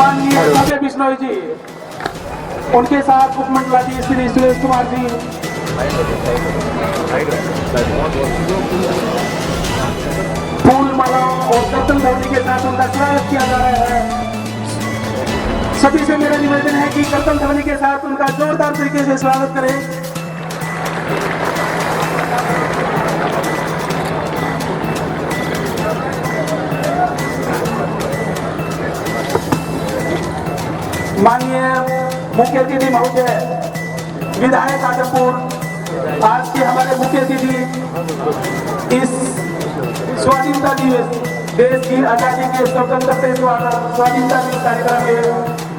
माननीय भव्य बिश्नोई जी, उनके साथ उपमंडलाधीश श्री सुरेश कुमार जी, फूल मालाओं और कर्तन ध्वनि के साथ उनका स्वागत किया जा रहा है। सभी से मेरा निवेदन है कि कर्तन ध्वनि के साथ उनका जोरदार तरीके से स्वागत करें। माननीय मुख्य अतिथि महोदय, विधायक आजमपुर, आज के हमारे मुख्य अतिथि इस स्वाधीनता दिवस, देश की आजादी के स्वतंत्रता स्वाधीनता दिवस कार्यक्रम में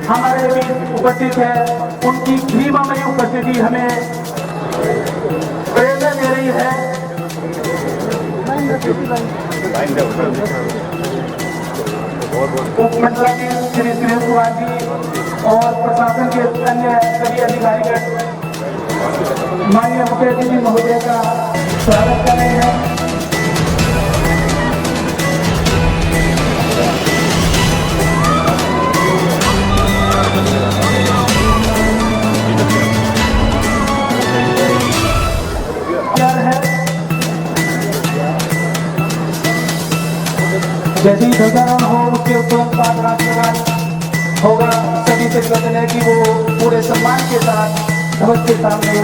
हमारे बीच उपस्थित है। उनकी गरिमामयी उपस्थिति हमें प्रेरणा दे रही है। उपमंडलाधीश श्री सुरेश कुमार जी और प्रशासन के अन्य सभी अधिकारीगण माननीय मुख्य अतिथि महोदय का स्वागत कर रहे हैं। जैसे ही ध्वजारोहण हो उसके तुरंत बाद राष्ट्रगान होगा। सभी से निवेदन है कि वो पूरे सम्मान के साथ ध्वज के सामने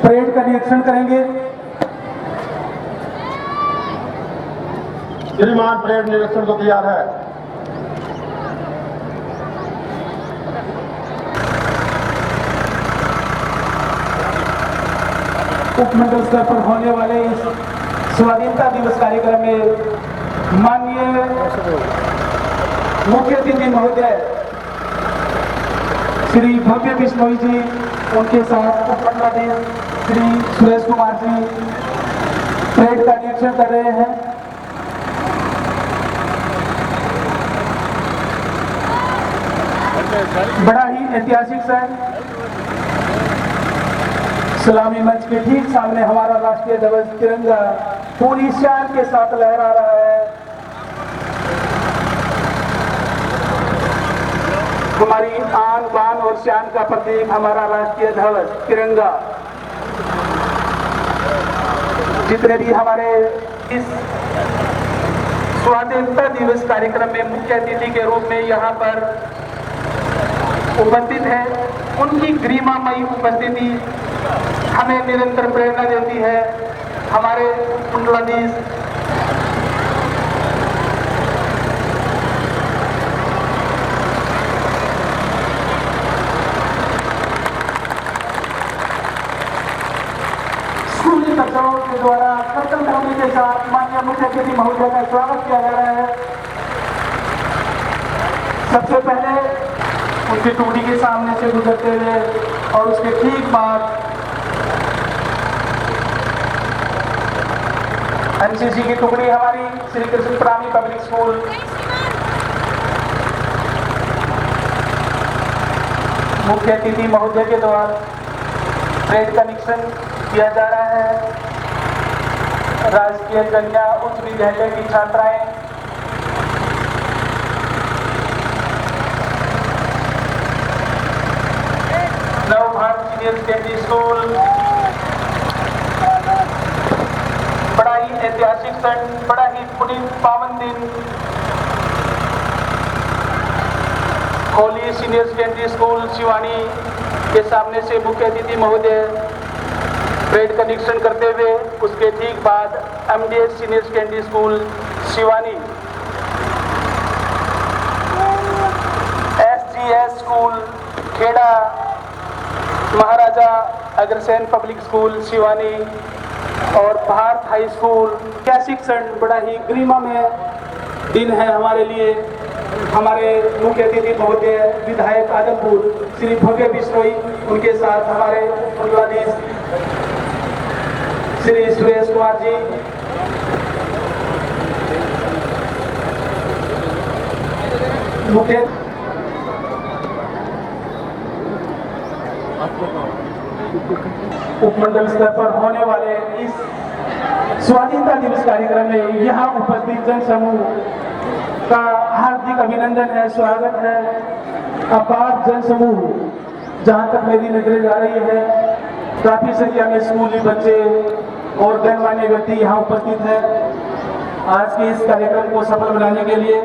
परेड का निरीक्षण करेंगे। श्रीमान परेड निरीक्षण को तैयार है। उपमंडल स्तर पर होने वाले इस स्वाधीनता दिवस कार्यक्रम में माननीय मुख्य अतिथि महोदय श्री भव्य बिश्नोई जी, उनके साथ उपमंडलाधीश श्री सुरेश कुमार जी परेड का निरीक्षण कर रहे हैं। बड़ा ही ऐतिहासिक क्षण, सलामी मंच के ठीक सामने हमारा राष्ट्रीय ध्वज तिरंगा पूरी शान के साथ लहरा रहा है। हमारी आन बान और शान का प्रतीक हमारा राष्ट्रीय ध्वज तिरंगा। जितने भी हमारे इस स्वाधीनता दिवस कार्यक्रम में मुख्य अतिथि के रूप में यहाँ पर उपस्थित है, उनकी गरिमामयी उपस्थिति हमें निरंतर प्रेरणा देती है। हमारे उपमंडलाधीश स्कूली बच्चों के द्वारा कर्तन ध्वनि के साथ माननीय मुख्य अतिथि महोदय का स्वागत किया जा रहा है। सबसे पहले उनकी टूटी के सामने से गुजरते हुए और उसके ठीक बाद एनसीसी की टुकड़ी हमारी श्री कृष्ण प्राणी पब्लिक स्कूल, मुख्य अतिथि महोदय के द्वारा परेड का निरीक्षण किया जा रहा है। राजकीय कन्या उच्च विद्यालय की छात्राएं नव भारत सीनियर सेकेंडरी स्कूल, बड़ा ही ऐतिहासिक क्षण, बड़ा ही पुनीत पावन दिन Holi senior secondary school Shivani के सामने से मुख्य अतिथि महोदय ब्रेड का निरीक्षण करते हुए उसके ठीक बाद MDS senior secondary school Shivani, SGS school Kheda, Maharaja Agrasen public school Shivani और भारत हाई स्कूल। क्या शिक्षण बड़ा ही गरिमा में दिन है हमारे लिए। हमारे मुख्य अतिथि महोदय विधायक आजमपुर श्री भव्य बिश्नोई, उनके साथ हमारे मंडलाधीश श्री सुरेश कुमार जी, मुख्य उपमंडल स्तर पर होने वाले इस स्वाधीनता दिवस कार्यक्रम में यहाँ उपस्थित जन समूह का हार्दिक अभिनंदन है, स्वागत है। अपार जन समूह, जहाँ तक मेरी नजरें जा रही है, काफी संख्या में स्कूली बच्चे और गणमान्य व्यक्ति यहाँ उपस्थित है आज के इस कार्यक्रम को सफल बनाने के लिए।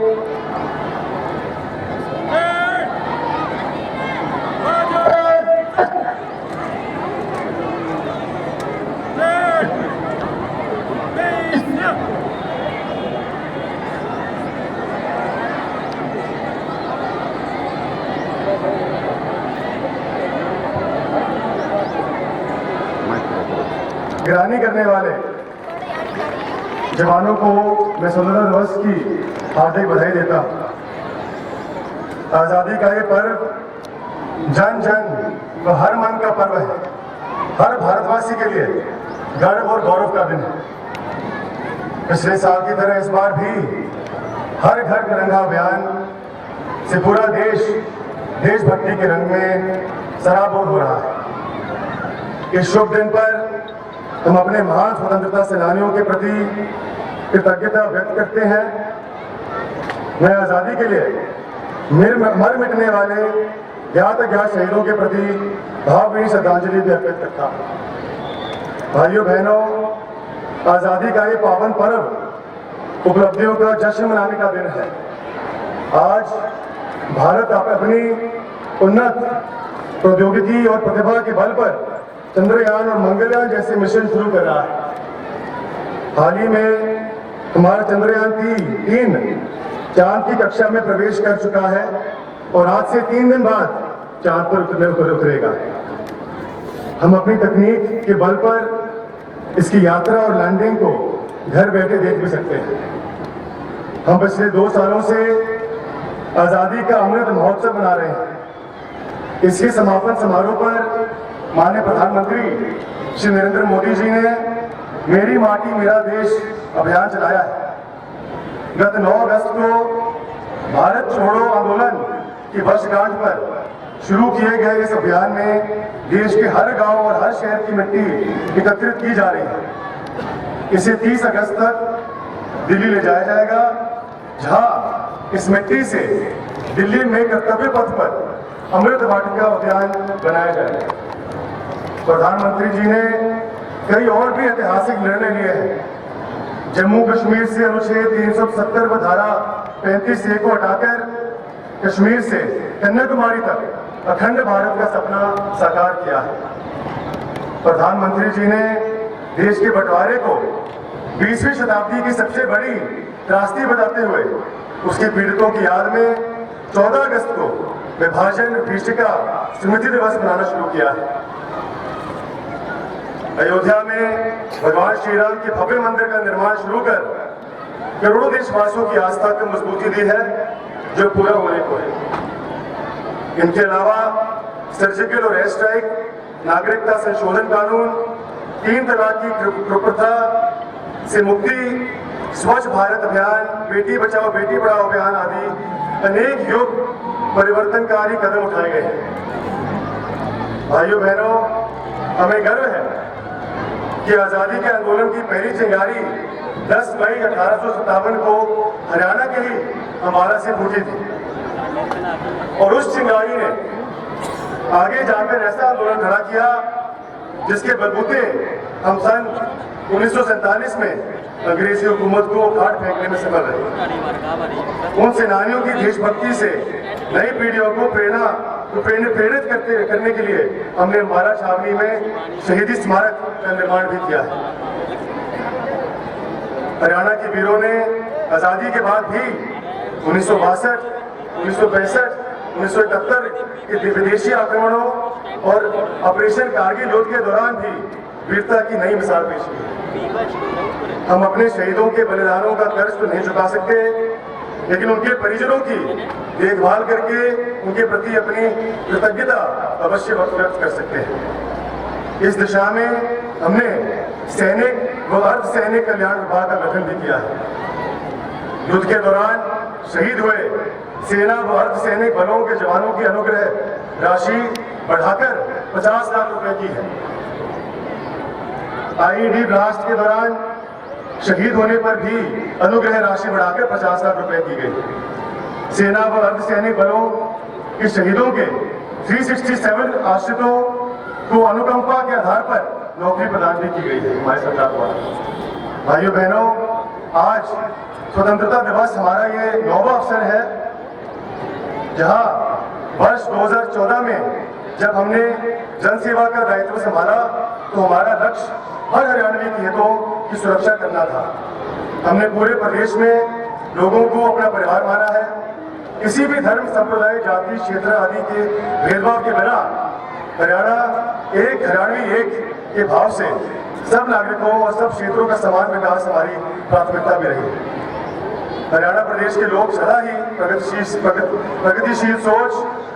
निगरानी करने वाले जवानों को मैं स्वतंत्रता दिवस की हार्दिक बधाई देता हूँ। आज़ादी का ये पर्व जन जन व हर मन का पर्व है। हर भारतवासी के लिए गर्व और गौरव का दिन है। पिछले साल की तरह इस बार भी हर घर तिरंगा अभियान से पूरा देश देशभक्ति के रंग में सराबोर हो रहा है। इस शुभ दिन पर हम अपने महान स्वतंत्रता सेनानियों के प्रति कृतज्ञता व्यक्त करते हैं। मैं आज़ादी के लिए मर मिटने वाले ज्ञात अज्ञात शहीदों के प्रति भावभीनी श्रद्धांजलि भी अर्पित करता हूँ। भाइयों बहनों, आज़ादी का ये पावन पर्व उपलब्धियों का जश्न मनाने का दिन है। आज भारत अपनी उन्नत प्रौद्योगिकी और प्रतिभा के बल पर चंद्रयान और मंगलयान जैसे मिशन शुरू कर रहा है। हाल ही में हमारा चंद्रयान 3 चांद की कक्षा में प्रवेश कर चुका है और आज से 3 दिन बाद चांद पर उतरेगा। हम अपनी तकनीक के बल पर इसकी यात्रा और लैंडिंग को घर बैठे देख भी सकते हैं। हम पिछले 2 सालों से आज़ादी का अमृत महोत्सव मना रहे हैं। इसके समापन समारोह पर माननीय प्रधानमंत्री श्री नरेंद्र मोदी जी ने मेरी माटी मेरा देश अभियान चलाया है। गत 9 अगस्त को भारत छोड़ो आंदोलन की वर्षगांठ पर शुरू किए गए इस अभियान में देश के हर गांव और हर शहर की मिट्टी एकत्रित की जा रही है। इसे 30 अगस्त तक दिल्ली ले जाया जाएगा, जहां इस मिट्टी से दिल्ली में कर्तव्य पथ पर अमृत वाटिका उद्यान बनाया जाएगा। प्रधानमंत्री जी ने कई और भी ऐतिहासिक निर्णय लिए हैं। जम्मू कश्मीर से अनुच्छेद 370 व धारा 35A को हटाकर कश्मीर से कन्याकुमारी तक अखंड भारत का सपना साकार किया है। प्रधानमंत्री जी ने देश के बंटवारे को 20वीं शताब्दी की सबसे बड़ी त्रासदी बताते हुए उसके पीड़ितों की याद में 14 अगस्त को विभाजन विभीषिका स्मृति दिवस मनाना शुरू किया है। अयोध्या में भगवान श्री राम के भव्य मंदिर का निर्माण शुरू कर करोड़ों देशवासियों की आस्था को मजबूती दी है, जो पूरा होने को है। इनके अलावा सर्जिकल और एयर स्ट्राइक, नागरिकता संशोधन कानून, 3 तलाक की कुप्रथा से मुक्ति, स्वच्छ भारत अभियान, बेटी बचाओ बेटी पढ़ाओ अभियान आदि अनेक युग परिवर्तनकारी कदम उठाए गए हैं। भाइयों बहनों, हमें गर्व है कि आज़ादी के आंदोलन की पहली चिंगारी 10 मई 1857 को हरियाणा के ही अम्बाला से फूटी थी और उस चिंगारी ने आगे जाकर ऐसा आंदोलन खड़ा किया जिसके बलबूते हम सन 1947 में अंग्रेजी हुकूमत को उखाड़ फेंकने में सफल रहे। उन सेनानियों की देशभक्ति से नई पीढ़ियों को प्रेरित करने के लिए हमने अम्बाला छावनी में शहीदी स्मारक का निर्माण भी किया है। हरियाणा के वीरों ने आज़ादी के बाद भी 1962, 1965, 1971 के विदेशी आक्रमणों और ऑपरेशन कारगिल युद्ध के दौरान भी वीरता की नई मिसाल पेश की। हम अपने शहीदों के बलिदानों का कर्ज तो नहीं चुका सकते, लेकिन उनके परिजनों की देखभाल करके उनके प्रति अपनी कृतज्ञता अवश्य व्यक्त कर सकते हैं। इस दिशा में हमने सैनिक व अर्ध सैनिक कल्याण विभाग का गठन भी किया है। युद्ध के दौरान शहीद हुए सेना व अर्ध सैनिक बलों के जवानों की अनुग्रह राशि बढ़ाकर 50 लाख रुपए की है। आईईडी ब्लास्ट के दौरान शहीद होने पर भी अनुग्रह राशि बढ़ाकर 50 लाख रुपए की गई। सेना व अर्ध सैनिक बलों के शहीदों के 367 आश्रितों को अनुकंपा के आधार पर नौकरी प्रदान भी की गई है हमारी सरकार द्वारा। भाइयों बहनों, आज स्वतंत्रता दिवस हमारा ये 9वां अवसर है, जहां वर्ष 2014 में जब हमने जनसेवा का दायित्व संभाला तो हमारा लक्ष्य हर हरियाणवी के हितों की सुरक्षा करना था। हमने पूरे प्रदेश में लोगों को अपना परिवार माना है। किसी भी धर्म, संप्रदाय, जाति, क्षेत्र आदि के भेदभाव के बिना हरियाणवी एक के भाव से सब नागरिकों और सब क्षेत्रों का समान विकास हमारी प्राथमिकता में रही। हरियाणा प्रदेश के लोग सदा ही प्रगतिशील सोच,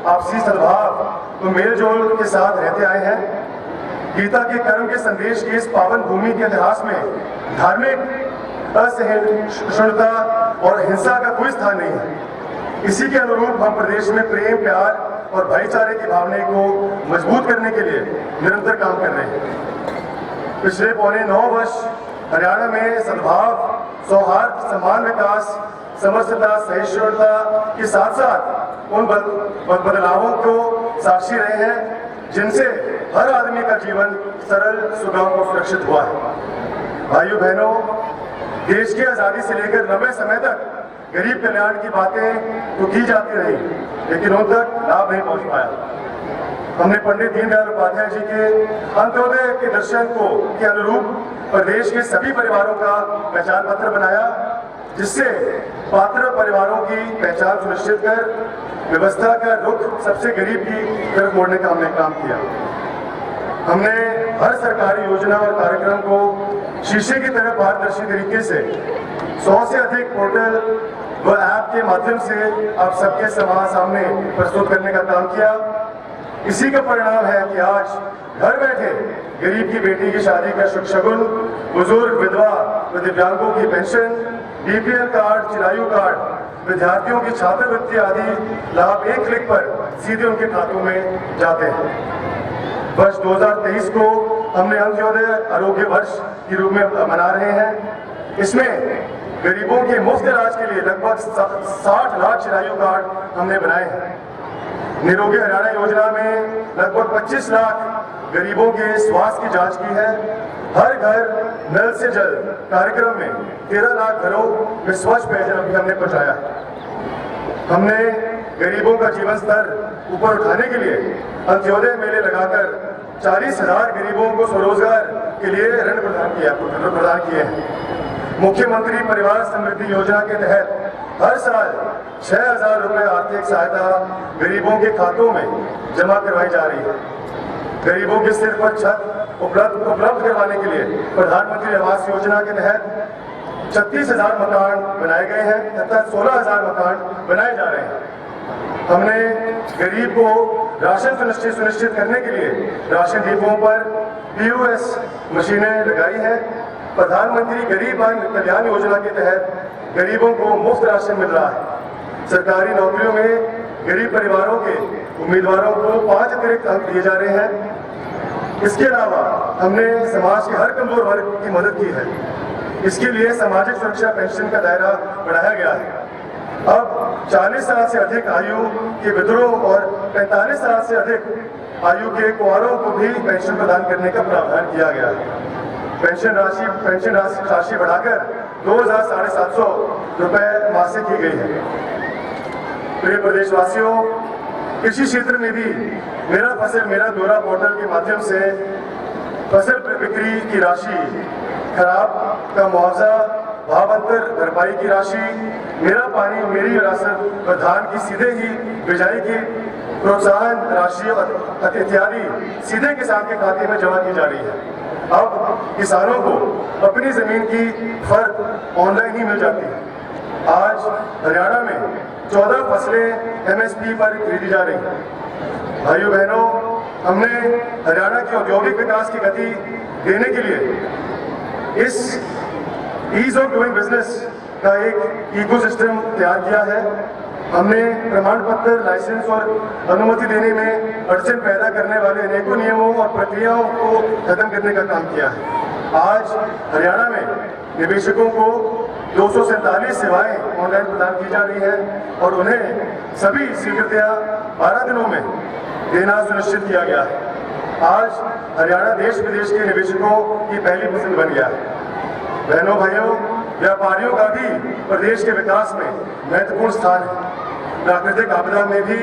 आपसी सद्भाव तो मेल जोल के साथ रहते आए हैं। गीता के कर्म के संदेश की इस पावन भूमि के इतिहास में धार्मिक असहिष्णुता और हिंसा का कोई स्थान नहीं है। इसी के अनुरूप हम प्रदेश में प्रेम, प्यार और भाईचारे की भावना को मजबूत करने के लिए निरंतर काम कर रहे हैं। पिछले पौने 9 वर्ष हरियाणा में सद्भाव, सौहार्द, समान विकास, समरसता, सहिष्णुता के साथ साथ उन बदलावों को साक्षी रहे हैं जिनसे हर आदमी का जीवन सरल, सुगम और सुरक्षित हुआ है। भाइयों बहनों, देश की आजादी से लेकर लंबे समय तक गरीब कल्याण की बातें तो की जाती रही, लेकिन उन तक लाभ नहीं पहुंच पाया। हमने पंडित दीनदयाल उपाध्याय जी के अंत्योदय के दर्शन के अनुरूप प्रदेश के सभी परिवारों का पहचान पत्र बनाया, जिससे पात्र परिवारों की पहचान सुनिश्चित कर व्यवस्था का रुख सबसे गरीब की तरफ मोड़ने का हमने काम किया। हमने हर सरकारी योजना और कार्यक्रम को शीशे की तरह पारदर्शी तरीके से 100 से अधिक पोर्टल व ऐप के माध्यम से आप सबके सामने प्रस्तुत करने का काम किया। इसी का परिणाम है कि आज घर बैठे गरीब की बेटी की शादी का शुभ शगुन, बुजुर्ग, विधवा व दिव्यांगों की pension, BPL card, Chirayu card, विद्यार्थियों की छात्रवृत्ति आदि लाभ एक क्लिक पर सीधे उनके खातों में जाते हैं। वर्ष 2023 को हमने अंत्योदय आरोग्य वर्ष के रूप में मना रहे हैं। इसमें गरीबों के मुफ्त इलाज के लिए लगभग 60 लाख चिरायु कार्ड हमने बनाए हैं। निरोगी हरियाणा योजना में लगभग 25 लाख गरीबों के स्वास्थ्य की जांच की है। हर घर नल से जल कार्यक्रम में 13 लाख घरों में स्वच्छ पेयजल भी हमने पहुंचाया है। हमने गरीबों का जीवन स्तर ऊपर उठाने के लिए अंत्योदय मेले लगाकर 40,000 गरीबों को स्वरोजगार के लिए ऋण प्रदान किए हैं। मुख्यमंत्री परिवार समृद्धि योजना के तहत हर साल 6,000 रुपए आर्थिक सहायता गरीबों के खातों में जमा करवाई जा रही है। गरीबों के सिर पर छत उपलब्ध करवाने के लिए प्रधानमंत्री आवास योजना के तहत 36,000 मकान बनाए गए हैं तथा 16,000 मकान बनाए जा रहे हैं। हमने गरीब को राशन सुनिश्चित करने के लिए राशन डिपों पर POS मशीनें लगाई हैं। प्रधानमंत्री गरीब कल्याण योजना के तहत गरीबों को मुफ्त राशन मिल रहा है। सरकारी नौकरियों में गरीब परिवारों के उम्मीदवारों को 5 अतिरिक्त अंक दिए जा रहे हैं। इसके अलावा हमने समाज के हर कमजोर वर्ग की मदद की है। इसके लिए सामाजिक सुरक्षा पेंशन का दायरा बढ़ाया गया है। अब 40 साल से अधिक आयु के विधुरों और 45 साल से अधिक आयु के कुंवारों को भी पेंशन प्रदान करने का प्रावधान किया गया है। पेंशन राशि बढ़ाकर 2,750 रुपए मासिक की गई है। प्रिय प्रदेशवासियों, कृषि क्षेत्र में भी मेरा फसल मेरा ब्यौरा पोर्टल के माध्यम से फसल बिक्री की राशि, खराब का मुआवजा, भाव अंतर भरपाई की राशि, मेरा पानी मेरी विरासत और धान की सीधे ही बिजाई की प्रोत्साहन राशि इत्यादि सीधे किसान के खाते में जमा की जा रही है। अब किसानों को अपनी जमीन की फर्क ऑनलाइन ही मिल जाती है। आज हरियाणा में 14 फसलें एमएसपी पर खरीदी जा रही हैं। भाइयों बहनों, हमने हरियाणा के औद्योगिक विकास की गति देने के लिए इस ईज ऑफ डूइंग बिजनेस का एक इकोसिस्टम तैयार किया है। हमने प्रमाण पत्र, लाइसेंस और अनुमति देने में अड़चन पैदा करने वाले अनेकों नियमों और प्रक्रियाओं को खत्म करने का काम किया है। आज हरियाणा में निवेशकों को 247 सेवाएं ऑनलाइन प्रदान की जा रही हैं और उन्हें सभी स्वीकृतियां 12 दिनों में देना सुनिश्चित किया गया है। आज हरियाणा देश विदेश के निवेशकों की पहली पसंद बन गया है। बहनों भाइयों, व्यापारियों का भी प्रदेश के विकास में महत्वपूर्ण स्थान है। प्राकृतिक आपदा में भी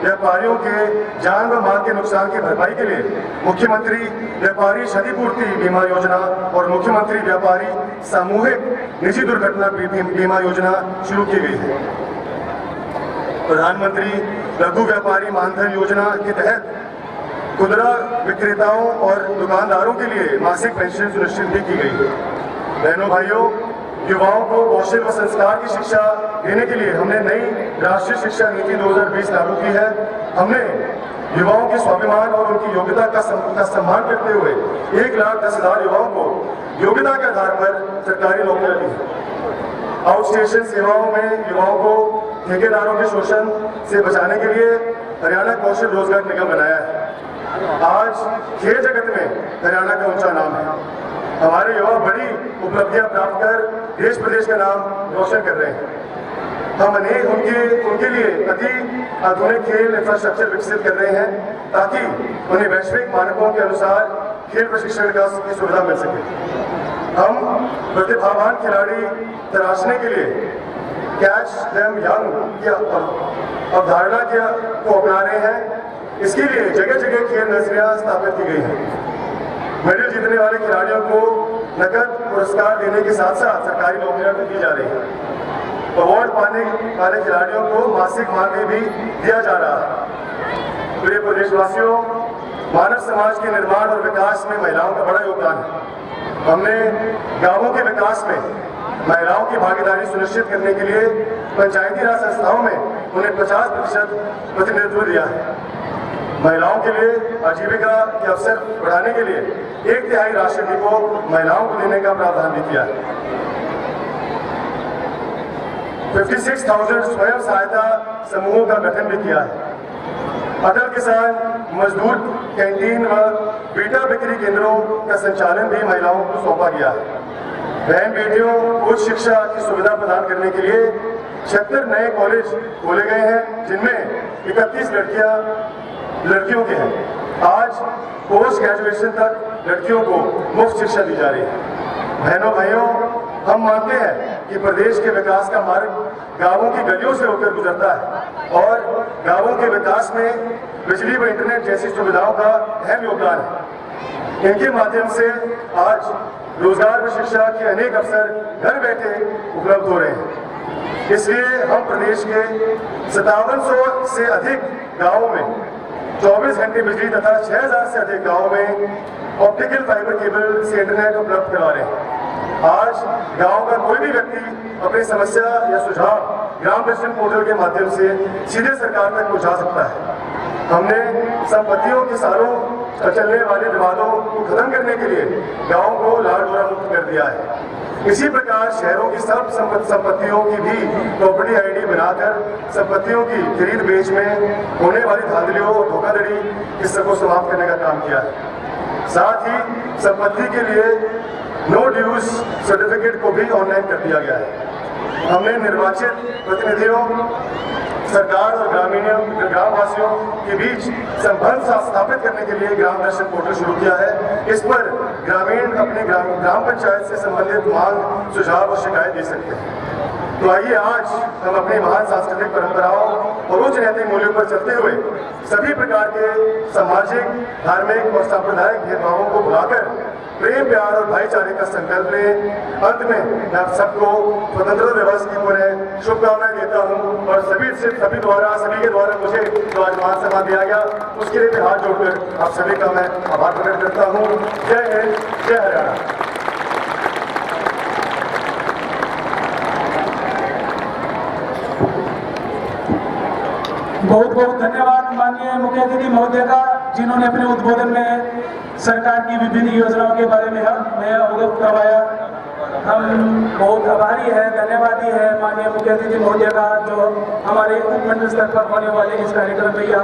व्यापारियों के जान व माल के नुकसान की भरपाई के लिए मुख्यमंत्री व्यापारी क्षतिपूर्ति बीमा योजना और मुख्यमंत्री व्यापारी सामूहिक निजी दुर्घटना बीमा योजना शुरू की गई है। प्रधानमंत्री लघु व्यापारी मानधन योजना के तहत खुदरा विक्रेताओं और दुकानदारों के लिए मासिक पेंशन सुनिश्चित भी की गई है। बहनों भाइयों, युवाओं को कौशल व संस्कार की शिक्षा देने के लिए हमने नई राष्ट्रीय शिक्षा नीति 2020 लागू की है। हमने युवाओं के स्वाभिमान और उनकी योग्यता का सम्मान करते हुए 1,10,000 युवाओं को योग्यता के आधार पर सरकारी नौकरियां दी है। आउट स्टेशन सेवाओं में युवाओं को ठेकेदारों के शोषण से बचाने के लिए हरियाणा कौशल रोजगार निगम बनाया है। आज खेल जगत में हरियाणा का ऊंचा नाम है। हमारे युवा बड़ी उपलब्धियां प्राप्त कर देश प्रदेश का नाम रोशन कर रहे हैं। हम उनके लिए अति आधुनिक खेल इंफ्रास्ट्रक्चर विकसित कर रहे हैं ताकि उन्हें वैश्विक मानकों के अनुसार खेल प्रशिक्षण की सुविधा मिल सके। हम प्रतिभावान खिलाड़ी तराशने के लिए कैच देम यंग की अवधारणा को अपना रहे हैं। इसके लिए जगह जगह खेल नर्सरियां स्थापित की गई हैं। मेडल जीतने वाले खिलाड़ियों को नकद पुरस्कार देने के साथ साथ सरकारी नौकरियां भी दी जा रही है। अवार्ड पाने वाले खिलाड़ियों को मासिक मानदेय भी दिया जा रहा है। प्रिय प्रदेशवासियों, मानव समाज के निर्माण और विकास में महिलाओं का बड़ा योगदान है। हमने गांवों के विकास में महिलाओं की भागीदारी सुनिश्चित करने के लिए पंचायती राज संस्थाओं में उन्हें 50% प्रतिनिधित्व दिया है। महिलाओं के लिए आजीविका के अवसर बढ़ाने के लिए 1/3 राशि को महिलाओं को देने का प्रावधान भी किया है। 56,000 स्वयं सहायता समूहों का गठन भी किया है। अटल किसान मजदूर कैंटीन व बेटा बिक्री केंद्रों का संचालन भी महिलाओं को सौंपा गया है। बहन बेटियों को उच्च शिक्षा की सुविधा प्रदान करने के लिए 76 नए कॉलेज खोले गए हैं, जिनमें 31 लड़कियों के हैं। आज पोस्ट ग्रेजुएशन तक लड़कियों को मुफ्त शिक्षा दी जा रही है। बहनों भाइयों, हम मानते हैं कि प्रदेश के विकास का मार्ग गांवों की गलियों से होकर गुजरता है और गांवों के विकास में बिजली व इंटरनेट जैसी सुविधाओं का अहम योगदान है। इनके माध्यम से आज रोजगार व शिक्षा के अनेक अवसर घर बैठे उपलब्ध हो रहे हैं। इसलिए हम प्रदेश के 5700 से अधिक गाँवों में 24 घंटे बिजली तथा 6000 से अधिक गाँवों में ऑप्टिकल फाइबर केबल से इंटरनेट उपलब्ध करवा रहे हैं। आज गांव का कोई भी व्यक्ति अपनी समस्या या सुझाव ग्राम पंचायत पोर्टल के माध्यम से सीधे सरकार तक पहुंचा सकता है। हमने संपत्तियों के सालों चलने वाले विवादों को खत्म करने के लिए गाँव को लाल डोरा मुक्त कर दिया है। इसी प्रकार शहरों की सब संपत्तियों की भी प्रॉपर्टी आईडी बनाकर संपत्तियों की खरीद बेच में होने वाली धांधलियों और धोखाधड़ी इस सबको समाप्त करने का काम किया है। साथ ही संपत्ति के लिए नो ड्यूज सर्टिफिकेट को भी ऑनलाइन कर दिया गया है। हमने निर्वाचित प्रतिनिधियों सरकार और ग्रामवासियों के बीच संबंध स्थापित करने के लिए ग्राम दर्शन पोर्टल शुरू किया है। इस पर ग्रामीण अपने ग्राम पंचायत से संबंधित मांग, सुझाव और शिकायत दे सकते हैं। तो आइए आज हम अपनी महान सांस्कृतिक परंपराओं और उच्च नैतिक मूल्यों पर चलते हुए सभी प्रकार के सामाजिक, धार्मिक और सांप्रदायिक भेदभावों को भुलाकर प्रेम, प्यार और भाईचारे का संकल्प लें। अंत में मैं आप सबको स्वतंत्रता दिवस की पुनः शुभकामनाएं देता हूं और सभी के द्वारा मुझे जो आज मान सम्मान दिया गया उसके लिए मैं हाथ जोड़कर आप सभी का मैं आभार प्रकट करता हूं। जय हिंद, जय हरियाणा। बहुत बहुत धन्यवाद माननीय मुख्य अतिथि महोदय का, जिन्होंने अपने उद्बोधन में सरकार की विभिन्न योजनाओं के बारे में हमें अवगत करवाया। हम बहुत आभारी है, धन्यवादी है माननीय मुख्य अतिथि महोदय का, जो हमारे उपमंडल स्तर पर होने वाले इस कार्यक्रम में यह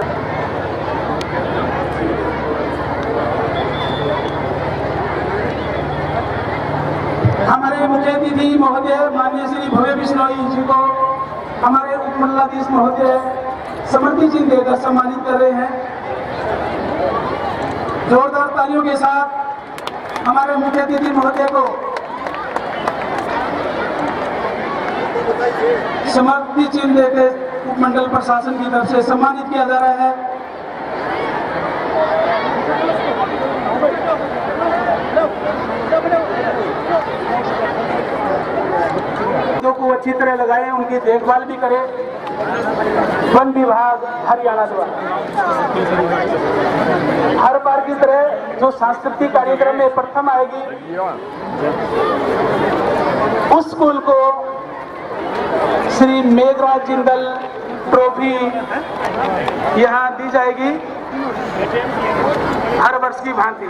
हमारे मुख्य अतिथि महोदय माननीय श्री भव्य बिश्नोई जी को हमारे उपमंडलाधीश महोदय समृद्धि चिन्ह देकर सम्मानित कर रहे हैं। जोरदार तालियों के साथ हमारे मुख्य अतिथि महोदय को समृद्धि चिन्ह देकर उपमंडल प्रशासन की तरफ से सम्मानित किया जा रहा है। को अच्छी तरह लगाएं, उनकी देखभाल भी करें। वन विभाग हरियाणा द्वारा हर बार की तरह जो सांस्कृतिक कार्यक्रम में प्रथम आएगी उस स्कूल को श्री मेघराज जिंदल ट्रॉफी यहाँ दी जाएगी हर वर्ष की भांति।